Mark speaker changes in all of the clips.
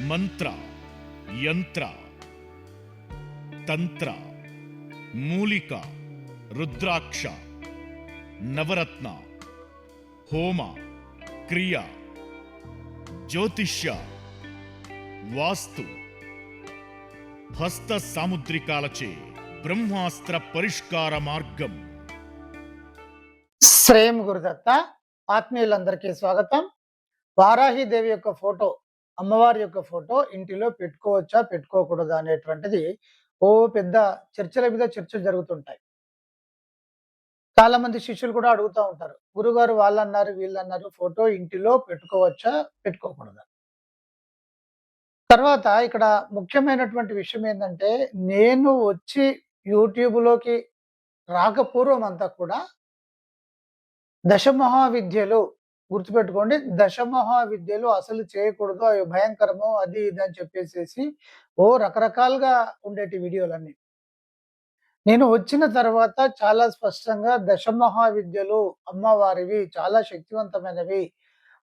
Speaker 1: మంత్ర, యంత్ర, తంత్ర, మూలిక, రుద్రాక్ష, నవరత్న, హోమ, క్రియ, జ్యోతిష్య, వాస్తు, హస్త సాముద్రికాలచే బ్రహ్మాస్త్ర పరిష్కార మార్గం.
Speaker 2: శ్రేయం గురుదత్త. ఆత్మీయులందరికీ స్వాగతం. వారాహిదేవి యొక్క ఫోటో, అమ్మవారి యొక్క ఫోటో ఇంటిలో పెట్టుకోవచ్చా పెట్టుకోకూడదా అనేటువంటిది పెద్ద చర్చల మీద చర్చలు జరుగుతుంటాయి. చాలా మంది శిష్యులు కూడా అడుగుతూ ఉంటారు, గురుగారు వాళ్ళన్నారు వీళ్ళన్నారు ఫోటో ఇంటిలో పెట్టుకోవచ్చా పెట్టుకోకూడదా. తర్వాత ఇక్కడ ముఖ్యమైనటువంటి విషయం ఏంటంటే, నేను వచ్చి యూట్యూబ్లోకి రాకపూర్వం అంతా కూడా దశమహావిద్యలు గుర్తుపెట్టుకోండి. దశమహావిద్యలు అసలు చేయకూడదు, అవి భయంకరము, అది ఇది అని చెప్పేసేసి రకరకాలుగా ఉండేటి వీడియోలన్నీ. నేను వచ్చిన తర్వాత చాలా స్పష్టంగా దశమహావిద్యలు అమ్మవారివి, చాలా శక్తివంతమైనవి.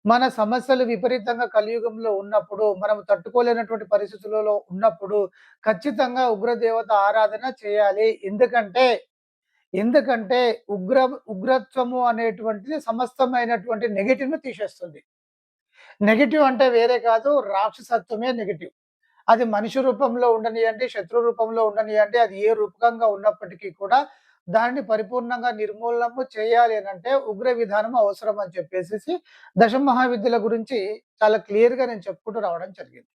Speaker 2: మన సమస్యలు విపరీతంగా కలియుగంలో ఉన్నప్పుడు, మనం తట్టుకోలేనటువంటి పరిస్థితులలో ఉన్నప్పుడు ఖచ్చితంగా ఉగ్రదేవత ఆరాధన చేయాలి. ఎందుకంటే ఉగ్రత్వము అనేటువంటిది సమస్తమైనటువంటి నెగెటివ్‌ని తీసేస్తుంది. నెగెటివ్ అంటే వేరే కాదు, రాక్షసత్వమే నెగెటివ్. అది మనిషి రూపంలో ఉండనియండి, శత్రు రూపంలో ఉండనియండి, అది ఏ రూపకంగా ఉన్నప్పటికీ కూడా దాన్ని పరిపూర్ణంగా నిర్మూలనము చేయాలి అనంటే ఉగ్ర విధానం అవసరం అని చెప్పేసేసి దశమహావిద్యల గురించి చాలా క్లియర్‌గా నేను చెప్పుకుంటూ రావడం జరిగింది.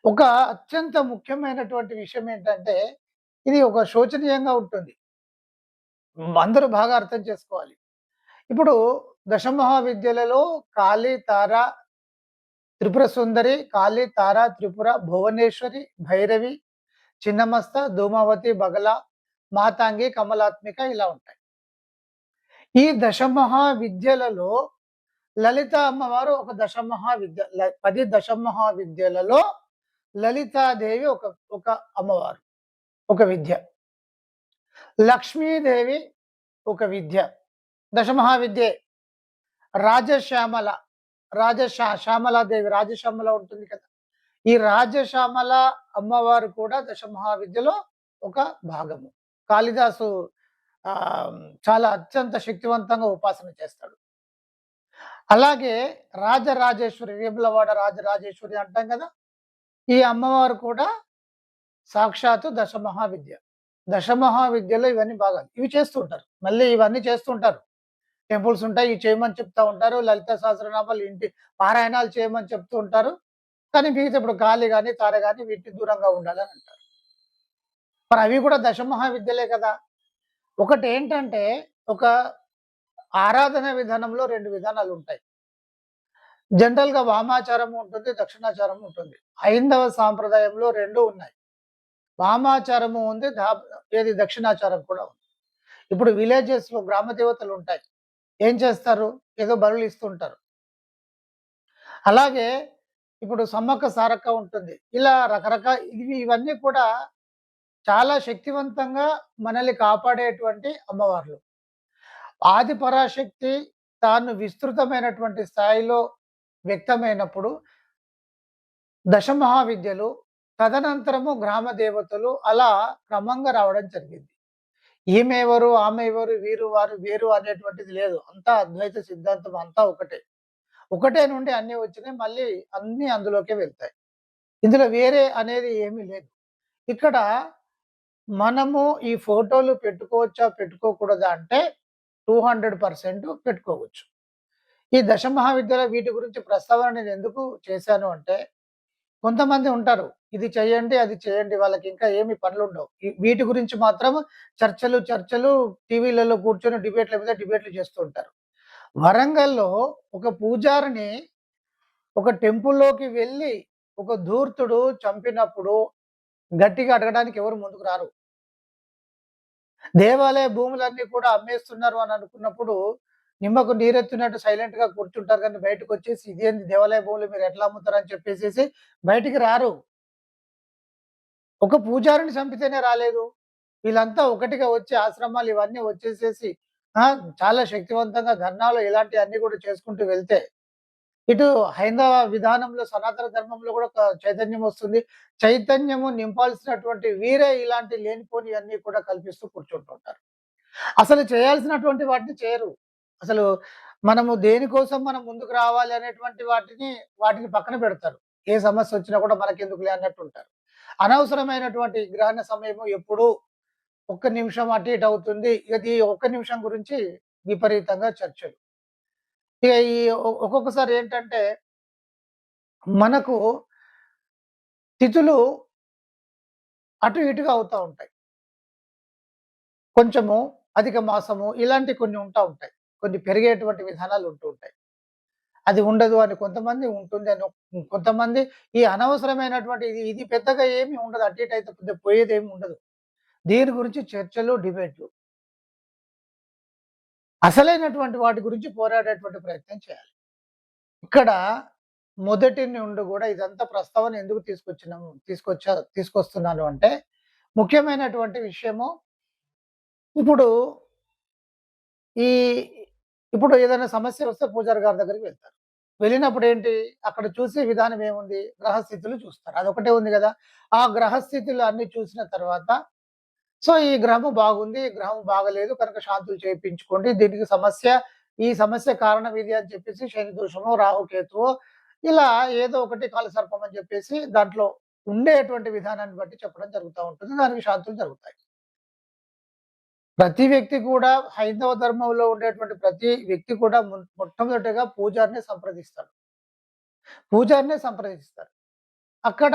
Speaker 2: ఒక అత్యంత ముఖ్యమైనటువంటి విషయం ఏంటంటే, ఇది ఒక శోచనీయంగా ఉంటుంది. అందరూ బాగా అర్థం చేసుకోవాలి. ఇప్పుడు దశమహావిద్యలలో కాళీ, తార, త్రిపుర సుందరి, కాళీ, తార, త్రిపుర, భువనేశ్వరి, భైరవి, చిన్నమస్త, ధూమావతి, బగల, మాతాంగి, కమలాత్మిక ఇలా ఉంటాయి. ఈ దశమహావిద్యలలో లలిత అమ్మవారు ఒక దశమహావిద్య. 10 దశమహావిద్యలలో లలితాదేవి ఒక ఒక అమ్మవారు, ఒక విద్య. లక్ష్మీదేవి ఒక విద్య, దశమహావిద్యే. రాజశ్యామల, శ్యామలాదేవి, రాజశ్యామల ఉంటుంది కదా. ఈ రాజశ్యామల అమ్మవారు కూడా దశమహావిద్యలో ఒక భాగము. కాళిదాసు చాలా అత్యంత శక్తివంతంగా ఉపాసన చేస్తాడు. అలాగే రాజరాజేశ్వరి, వేములవాడ రాజరాజేశ్వరి అంటాం కదా. ఈ అమ్మవారు కూడా సాక్షాత్తు దశమహావిద్య. దశమహావిద్యలో ఇవన్నీ భాగాలు. ఇవి చేస్తుంటారు, మళ్ళీ ఇవన్నీ చేస్తుంటారు. టెంపుల్స్ ఉంటాయి, ఇవి చేయమని చెప్తా ఉంటారు. లలిత సహస్రనామాలు ఇంటి పారాయణాలు చేయమని చెప్తూ ఉంటారు. కానీ మిగతా ఇప్పుడు గాలి కానీ తార కానీ వీటికి దూరంగా ఉండాలని అంటారు. మరి అవి కూడా దశమహావిద్యలే కదా. ఒకటి ఏంటంటే, ఒక ఆరాధన విధానంలో 2 విధానాలు ఉంటాయి. జనరల్‌గా వామాచారం ఉంటుంది, దక్షిణాచారం ఉంటుంది. హైందవ సాంప్రదాయంలో 2 ఉన్నాయి. వామాచారము ఉంది, దక్షిణాచారం కూడా ఉంది. ఇప్పుడు విలేజెస్‌లో గ్రామ దేవతలు ఉంటాయి. ఏం చేస్తారు? ఏదో బలులు ఇస్తుంటారు. అలాగే ఇప్పుడు సమ్మక్క సారక్క ఉంటుంది. ఇలా ఇవన్నీ కూడా చాలా శక్తివంతంగా మనల్ని కాపాడేటువంటి అమ్మవార్లు. ఆది పరాశక్తి తాను విస్తృతమైనటువంటి స్థాయిలో వ్యక్తమైనప్పుడు దశమహావిద్యలు, తదనంతరము గ్రామ దేవతలు అలా క్రమంగా రావడం జరిగింది. ఈమె ఎవరు, ఆమె ఎవరు, వీరు వారు వేరు అనేటువంటిది లేదు. అంతా అద్వైత సిద్ధాంతం, అంతా ఒకటే. ఒకటే నుండి అన్నీ వచ్చినాయి, మళ్ళీ అన్నీ అందులోకే వెళ్తాయి. ఇందులో వేరే అనేది ఏమీ లేదు. ఇక్కడ మనము ఈ ఫోటోలు పెట్టుకోవచ్చా పెట్టుకోకూడదా అంటే 200% పెట్టుకోవచ్చు. ఈ దశమహావిద్యలో వీటి గురించి ప్రస్తావన నేను ఎందుకు చేశాను అంటే, కొంతమంది ఉంటారు, ఇది చేయండి, అది చేయండి, వాళ్ళకి ఇంకా ఏమి పనులుండవు. వీటి గురించి మాత్రం చర్చలు టీవీలలో కూర్చొని డిబేట్ల మీద డిబేట్లు చేస్తూ ఉంటారు. వరంగల్‌లో ఒక పూజారిని ఒక టెంపుల్‌లోకి వెళ్ళి ఒక ధూర్తుడు చంపినప్పుడు గట్టిగా అడగడానికి ఎవరు ముందుకు రారు. దేవాలయ భూములన్నీ కూడా అమ్మేస్తున్నారు అని అనుకున్నప్పుడు నిమ్మకు నీరెత్తినట్టు సైలెంట్‌గా కూర్చుంటారు కానీ బయటకొచ్చేసి ఇదేంది దేవాలయ భూములు మీరు ఎట్లా అమ్ముతారని చెప్పేసేసి బయటికి రారు. ఒక పూజారిని చంపితేనే రాలేదు. వీళ్ళంతా ఒకటిగా వచ్చి ఆశ్రమాలు ఇవన్నీ వచ్చేసేసి చాలా శక్తివంతంగా ధర్నాలు ఇలాంటివన్నీ కూడా చేసుకుంటూ వెళ్తే ఇటు హైందవ విధానంలో, సనాతన ధర్మంలో కూడా ఒక చైతన్యం వస్తుంది. చైతన్యము నింపాల్సినటువంటి వీరే ఇలాంటి లేనిపోనియన్నీ కూడా కల్పిస్తూ కూర్చుంటుంటారు. అసలు చేయాల్సినటువంటి వాటిని చేయరు. అసలు మనము దేనికోసం మనం ముందుకు రావాలి అనేటువంటి వాటిని పక్కన పెడతారు. ఏ సమస్యొచ్చినా కూడా మనకెందుకులే అన్నట్టుంటారు. అనవసరమైనటువంటి గ్రహణ సమయము ఎప్పుడూ ఒక్క నిమిషం అటు ఇటు అవుతుంది. ఇది ఒక్క నిమిషం గురించి విపరీతంగా చర్చలు. ఇక ఈ ఒక్కొక్కసారి ఏంటంటే, మనకు తిథులు అటు ఇటుగా అవుతా ఉంటాయి. కొంచెము అధిక మాసము ఇలాంటి కొన్ని ఉంటా ఉంటాయి. కొన్ని పెరిగేటువంటి విధానాలు ఉంటూ ఉంటాయి. అది ఉండదు అని కొంతమంది, ఉంటుంది అని కొంతమంది. ఈ అనవసరమైనటువంటి ఇది ఇది పెద్దగా ఏమి ఉండదు. అటు ఇటు అయితే పెద్ద పోయేదేమి ఉండదు. దీని గురించి చర్చలు, డిబేట్‌లు. అసలైనటువంటి వాటి గురించి పోరాడేటువంటి ప్రయత్నం చేయాలి. ఇక్కడ మొదటి నుండి గూడా ఇదంతా ప్రస్తావన ఎందుకు తీసుకొస్తున్నాను అంటే, ముఖ్యమైనటువంటి విషయము ఇప్పుడు ఈ ఇప్పుడు ఏదైనా సమస్య వస్తే పూజారి గారి దగ్గరికి వెళ్తారు. వెళ్ళినప్పుడు ఏంటి, అక్కడ చూసే విధానం ఏముంది? గ్రహస్థితులు చూస్తారు. అదొకటే ఉంది గదా! ఆ గ్రహస్థితులు అన్నీ చూసిన తర్వాత, సో, ఈ గ్రహము బాగుంది, ఈ గ్రహం బాగాలేదు కనుక శాంతులు చేయించుకోండి. దీనికి ఈ సమస్య కారణం ఇది అని చెప్పేసి శని దోషమో, రాహుకేతువో ఇలా ఏదో ఒకటి కాలసర్పం అని చెప్పేసి దాంట్లో ఉండేటువంటి విధానాన్ని బట్టి చెప్పడం జరుగుతా ఉంటుంది. దానికి శాంతులు జరుగుతాయి. ప్రతి వ్యక్తి కూడా హైందవ ధర్మంలో ఉండేటువంటి ప్రతి వ్యక్తి కూడా మొట్టమొదటిగా పూజారినే సంప్రదిస్తారు. అక్కడ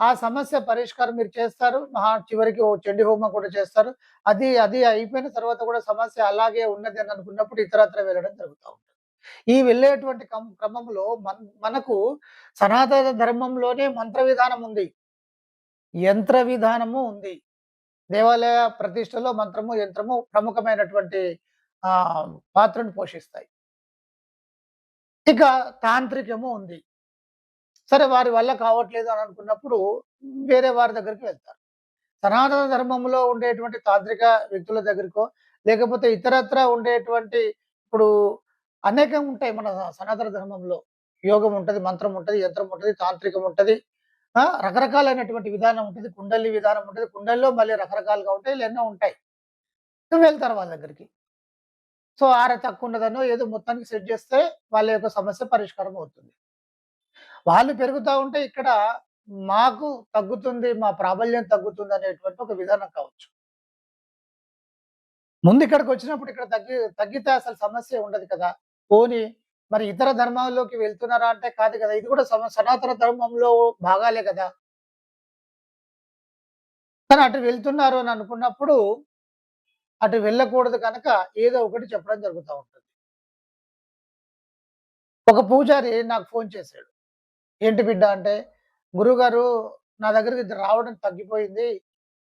Speaker 2: ఆ సమస్య పరిష్కారం మీరు చేస్తారు. చివరికి ఓ చండీ హోమం కూడా చేస్తారు. అది అయిపోయిన తర్వాత కూడా సమస్య అలాగే ఉన్నది అని అనుకున్నప్పుడు ఇతరత్రా వెళ్ళడం జరుగుతా ఉంటుంది. ఈ వెళ్ళేటువంటి క్రమంలో మనకు సనాతన ధర్మంలోనే మంత్ర విధానం ఉంది. యంత్ర విధానము ఉంది. దేవాలయ ప్రతిష్టలో మంత్రము, యంత్రము ప్రముఖమైనటువంటి పాత్రను పోషిస్తాయి. ఇక తాంత్రికము ఉంది. సరే వారి వల్ల కావట్లేదు అని అనుకున్నప్పుడు వేరే వారి దగ్గరికి వెళ్తారు. సనాతన ధర్మంలో ఉండేటువంటి తాంత్రిక వ్యక్తుల దగ్గరికో, లేకపోతే ఇతరత్రా ఉండేటువంటి ఇప్పుడు అనేకం ఉంటాయి మన సనాతన ధర్మంలో. యోగం ఉంటది, మంత్రం ఉంటది, యంత్రం ఉంటది, తాంత్రికం ఉంటది. రకరకాలైనటువంటి విధానం ఉంటది. కుండలి విధానం ఉంటది. కుండలిలో మళ్ళీ రకరకాలుగా ఉంటాయి. ఇలా ఎన్నో ఉంటాయి. వెళ్తారు వాళ్ళ దగ్గరికి. సో, ఆర తక్కువున్నదనో ఏదో మొత్తానికి సెట్ జేస్తే వాళ్ళ యొక్క సమస్య పరిష్కారం అవుతుంది. వాళ్ళు పెరుగుతా ఉంటే ఇక్కడ మాకు తగ్గుతుంది, మా ప్రాబల్యం తగ్గుతుందనేటువంటి ఒక విధానం కావచ్చు. ముందు ఇక్కడికొచ్చినప్పుడు ఇక్కడ తగ్గితే అసలు సమస్యే ఉండదు కదా! పోనీ మరి ఇతర ధర్మాల్లోకి వెళ్తున్నారా అంటే కాదు కదా! ఇది కూడా సనాతన ధర్మంలో భాగాలే కదా! కానీ అటు వెళ్తున్నారు అని అనుకున్నప్పుడు, అటు వెళ్ళకూడదు కనుక ఏదో ఒకటి చెప్పడం జరుగుతా ఉంటుంది. ఒక పూజారి నాకు ఫోను చేశాడు. ఏంటి బిడ్డ అంటే, గురువుగారు నా దగ్గరికి రావడం తగ్గిపోయింది.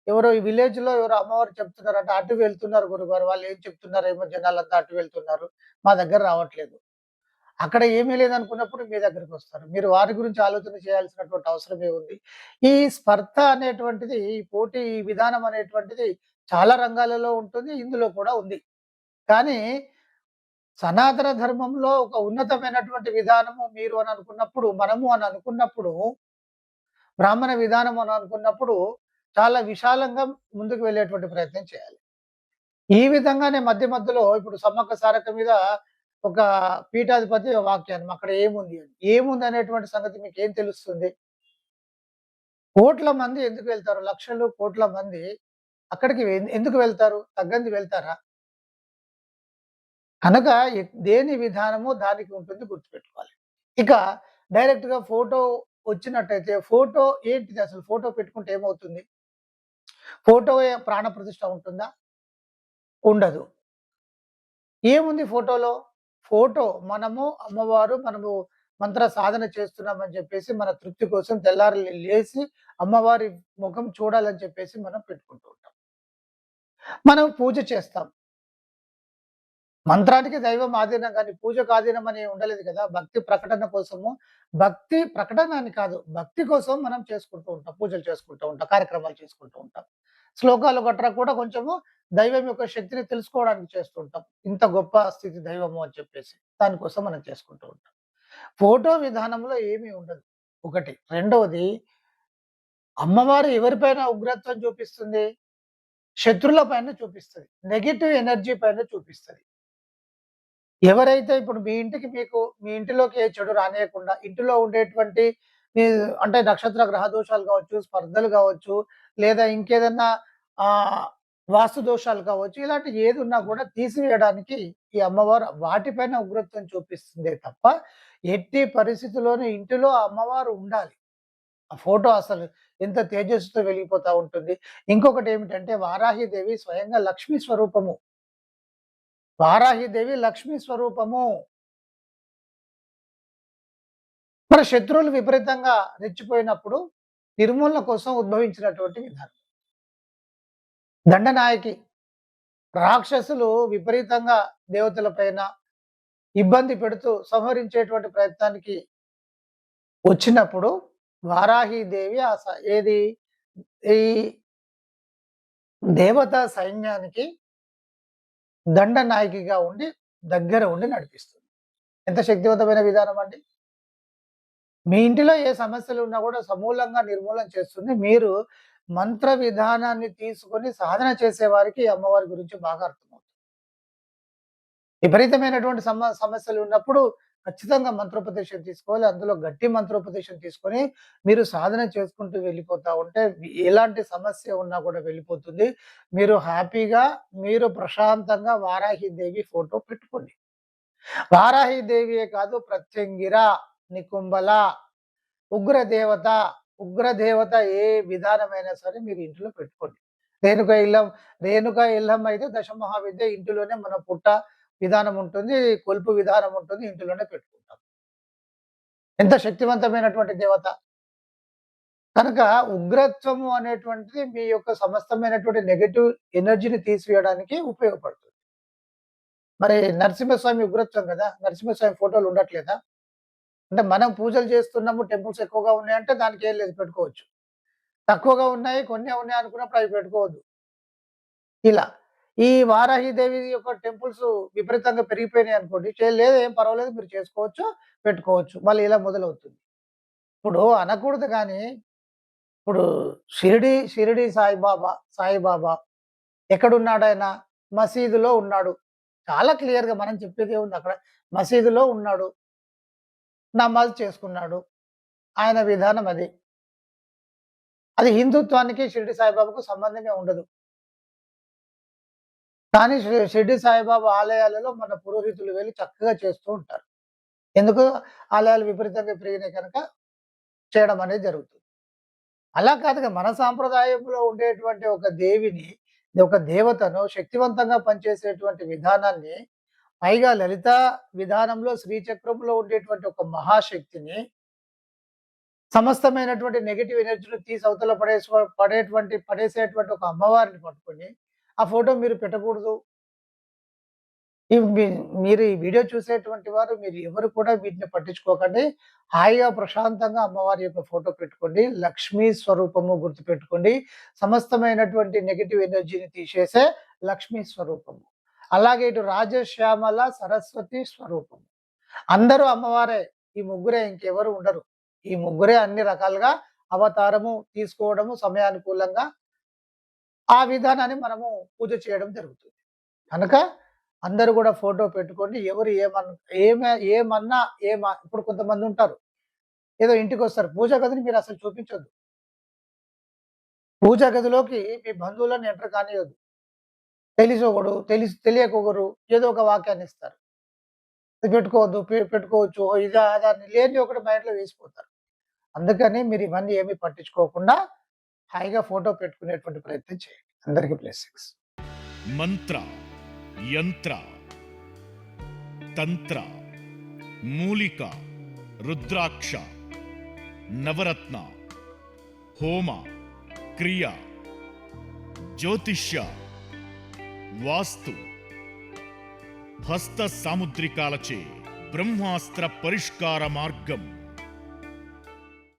Speaker 2: ఎవరో ఈ విలేజ్‌లో ఎవరో అమ్మవారు చెప్తున్నారట. అటు వెళ్తున్నారు గురువుగారు. వాళ్ళు ఏం చెప్తున్నారేమో జనాలంతా అటు వెళ్తున్నారు. మా దగ్గర రావట్లేదు. అక్కడ ఏమీ లేదనుకున్నప్పుడు మీ దగ్గరికొస్తారు. మీరు వారి గురించి ఆలోచన చేయాల్సినటువంటి అవసరం ఏముంది? ఈ స్పర్ధ అనేటువంటిది, ఈ పోటీ ఈ విధానం అనేటువంటిది చాలా రంగాలలో ఉంటుంది. ఇందులో కూడా ఉంది. కానీ సనాతన ధర్మంలో ఒక ఉన్నతమైనటువంటి విధానము మీరు అని అనుకున్నప్పుడు, మనము అని అనుకున్నప్పుడు, బ్రాహ్మణ విధానం అని అనుకున్నప్పుడు చాలా విశాలంగా ముందుకు వెళ్ళేటువంటి ప్రయత్నం చేయాలి. ఈ విధంగానే మధ్య మధ్యలో ఇప్పుడు సమ్మక్క సారక్క మీద ఒక పీఠాధిపతి వాక్యాన్ని అక్కడ ఏముంది అని. ఏముంది అనేటువంటి సంగతి మీకేం తెలుస్తుంది? కోట్ల మంది ఎందుకు వెళ్తారు? లక్షలు, కోట్ల మంది అక్కడికి ఎందుకు వెళ్తారు? తగ్గంది వెళ్తారా? కనుక దేని విధానము దానికి ఉంటుంది గుర్తుపెట్టుకోవాలి. ఇక డైరెక్ట్‌గా ఫోటో వచ్చినట్టయితే ఫోటో ఏంటిది అసలు? ఫోటో పెట్టుకుంటే ఏమవుతుంది? ఫోటోయే ప్రాణప్రతిష్ఠ ఉంటుందా? ఉండదు. ఏముంది ఫోటోలో? ఫోటో మనము మంత్ర సాధన చేస్తున్నామని చెప్పేసి మన తృప్తి కోసం తెల్లారి లేసి అమ్మవారి ముఖం చూడాలని చెప్పేసి మనం పెట్టుకుంటూ ఉంటాం. మనం పూజ చేస్తాం. మంత్రానికి దైవం ఆధీనం గాని పూజకు ఆధీనం అని ఉండలేదు కదా! భక్తి ప్రకటన అని కాదు. భక్తి కోసం మనం చేసుకుంటూ ఉంటాం. పూజలు చేసుకుంటూ ఉంటాం. కార్యక్రమాలు చేసుకుంటూ ఉంటాం. శ్లోకాలు గట్రా కూడా కొంచెము దైవం యొక్క శక్తిని తెలుసుకోవడానికి చేస్తూ ఉంటాం. ఇంత గొప్ప స్థితి దైవము అని చెప్పేసి. దానికోసం మనం చేసుకుంటూ ఉంటాం. ఫోటో విధానంలో ఏమీ ఉండదు. ఒకటి. రెండవది, అమ్మవారు ఎవరిపైన ఉగ్రత్వం చూపిస్తుంది? శత్రుల పైన చూపిస్తది. నెగెటివ్ ఎనర్జీ పైన చూపిస్తది. ఎవరైతే ఇప్పుడు మీ ఇంటిలోకి ఏ చెడు రానియకుండా, ఇంటిలో ఉండేటువంటి మీ అంటే నక్షత్ర గ్రహ దోషాలు కావచ్చు, స్పర్ధలు కావచ్చు, లేదా ఇంకేదన్నా ఆహ్, వాస్తు దోషాలు కావచ్చు, ఇలాంటివి ఏదున్నా కూడా తీసివేయడానికి ఈ అమ్మవారు వాటిపైన ఉగ్రత్వం చూపిస్తుందే తప్ప, ఎట్టి పరిస్థితిలోనూ ఇంటిలో ఆ అమ్మవారు ఉండాలి. ఆ ఫోటో అసలు ఎంత తేజస్సుతో వెలిగిపోతా ఉంటుంది. ఇంకొకటేమిటంటే వారాహిదేవి స్వయంగా లక్ష్మీ స్వరూపము. వారాహిదేవి లక్ష్మీ స్వరూపము. మన శత్రువులు విపరీతంగా రెచ్చిపోయినప్పుడు నిర్మూలన కోసం ఉద్భవించినటువంటి విధానం. దండనాయకి. రాక్షసులు విపరీతంగా దేవతల పైన ఇబ్బంది పెడుతూ సంహరించేటువంటి ప్రయత్నానికి వచ్చినప్పుడు వారాహిదేవి ఏది ఈ దేవతా సైన్యానికి దండనాయకిగా ఉండి దగ్గర ఉండి నడిపిస్తుంది. ఎంత శక్తివంతమైన విధానం అండి! మీ ఇంటిలో ఏ సమస్యలు ఉన్నా కూడా సమూలంగా నిర్మూలన చేస్తుంది. మీరు మంత్ర విధానాన్ని తీసుకొని సాధన చేసే వారికి ఈ అమ్మవారి గురించి బాగా అర్థమవుతుంది. విపరీతమైనటువంటి సమస్యలు ఉన్నప్పుడు ఖచ్చితంగా మంత్రోపదేశం తీసుకోవాలి. అందులో గట్టి మంత్రోపదేశం తీసుకొని మీరు సాధన చేసుకుంటూ వెళ్ళిపోతా ఉంటే ఎలాంటి సమస్య ఉన్నా కూడా వెళ్ళిపోతుంది. మీరు హ్యాపీగా, మీరు ప్రశాంతంగా వారాహిదేవి ఫోటో పెట్టుకోండి. వారాహిదేవియే కాదు, ప్రత్యంగిర, నికుంభల, ఉగ్రదేవత, ఉగ్రదేవత ఏ విధానమైనా సరే మీరు ఇంట్లో పెట్టుకోండి. రేణుక ఇల్లం అయితే దశమహావిద్య ఇంటిలోనే మన పుట్ట విధానం ఉంటుంది, కొలుపు విధానం ఉంటుంది. ఇంటిలోనే పెట్టుకుంటాం. ఎంత శక్తివంతమైనటువంటి దేవత! కనుక ఉగ్రత్వము అనేటువంటిది మీ యొక్క సమస్తమైనటువంటి నెగెటివ్ ఎనర్జీని తీసివేయడానికి ఉపయోగపడుతుంది. మరి నరసింహస్వామి ఉగ్రత్వం కదా! నరసింహస్వామి ఫోటోలు ఉండట్లేదా? అంటే మనం పూజలు చేస్తున్నాము, టెంపుల్స్ ఎక్కువగా ఉన్నాయంటే దానికేం లేదు, పెట్టుకోవచ్చు. తక్కువగా ఉన్నాయి, కొన్నే ఉన్నాయి అనుకున్నప్పుడు అవి పెట్టుకోవద్దు. ఇలా. ఈ వారాహిదేవి యొక్క టెంపుల్స్ విపరీతంగా పెరిగిపోయినాయి అనుకోండి, లేదు ఏం పర్వాలేదు, మీరు చేసుకోవచ్చు, పెట్టుకోవచ్చు. మళ్ళీ ఇలా మొదలవుతుంది. ఇప్పుడు అనకూడదు గానీ, ఇప్పుడు షిరిడి సాయిబాబా ఎక్కడున్నాడాయన? మసీదులో ఉన్నాడు. చాలా క్లియర్‌గా మనం చెప్పేదేముంది అక్కడ. మసీదులో ఉన్నాడు. నమాజ్ చేసుకున్నాడు. ఆయన విధానం అది. అది హిందుత్వానికి షిరిడి సాయిబాబాకు సంబంధమే ఉండదు. కానీ షిరిడి సాయిబాబా ఆలయాలలో మన పురోహితులు వెళ్లి చక్కగా చేస్తూ ఉంటారు. ఎందుకు? ఆలయాలు విపరీతంగా పెరిగినాయి కనుక చేయడం అనేది జరుగుతుంది. అలా కాదుగా, మన సాంప్రదాయంలో ఉండేటువంటి ఒక దేవిని, ఒక దేవతను శక్తివంతంగా పనిచేసేటువంటి విధానాన్ని, పైగా లలిత విధానంలో శ్రీచక్రంలో ఉండేటువంటి ఒక మహాశక్తిని, సమస్తమైనటువంటి నెగెటివ్ ఎనర్జీని తీసి అవతల పడేసేటువంటి ఒక అమ్మవారిని పట్టుకొని ఆ ఫోటో మీరు పెట్టకూడదు. మీరు ఈ వీడియో చూసేటువంటి వారు మీరు ఎవరు కూడా వీటిని పట్టించుకోకండి. హాయిగా ప్రశాంతంగా అమ్మవారి యొక్క ఫోటో పెట్టుకోండి. లక్ష్మీ స్వరూపము గుర్తుపెట్టుకోండి. సమస్తమైనటువంటి నెగెటివ్ ఎనర్జీని తీసేసే లక్ష్మీ స్వరూపము. అలాగే ఇటు రాజశ్యామల సరస్వతి స్వరూపము. అందరూ అమ్మవారే. ఈ ముగ్గురే, ఇంకెవరు ఉండరు. ఈ ముగ్గురే అన్ని రకాలుగా అవతారము తీసుకోవడము, సమయానుకూలంగా ఆ విధానాన్ని మనము పూజ చేయడం జరుగుతుంది. కనుక అందరూ కూడా ఫోటో పెట్టుకోండి. ఎవరు ఏమన్నా ఇప్పుడు కొంతమంది ఉంటారు. ఏదో ఇంటికొస్తారు. పూజా గదిని మీరు అసలు చూపించొద్దు. పూజా గదిలోకి మీ బంధువులను ఎంటర్ కానియొద్దు. తెలియకొకరు ఏదో ఒక వాక్యాన్ని ఇస్తారు. ఇది పెట్టుకోవద్దు, పెట్టుకోవచ్చు, ఇదా అదా అని లేనిది ఒకటి మైండ్‌లో వేసిపోతారు. అందుకని మీరు ఇవన్నీ ఏమి పట్టించుకోకుండా హాయిగా ఫోటో పెట్టుకునేటువంటి ప్రయత్నం చేయండి. అందరికీ బ్లెస్సింగ్స్.
Speaker 1: మంత్ర, యంత్ర, తంత్ర, మూలిక, రుద్రాక్ష, నవరత్న, హోమ, క్రియ, జ్యోతిష్య, వాస్తు, హస్త సాముద్రికాలచే బ్రహ్మాస్త్ర పరిష్కార మార్గం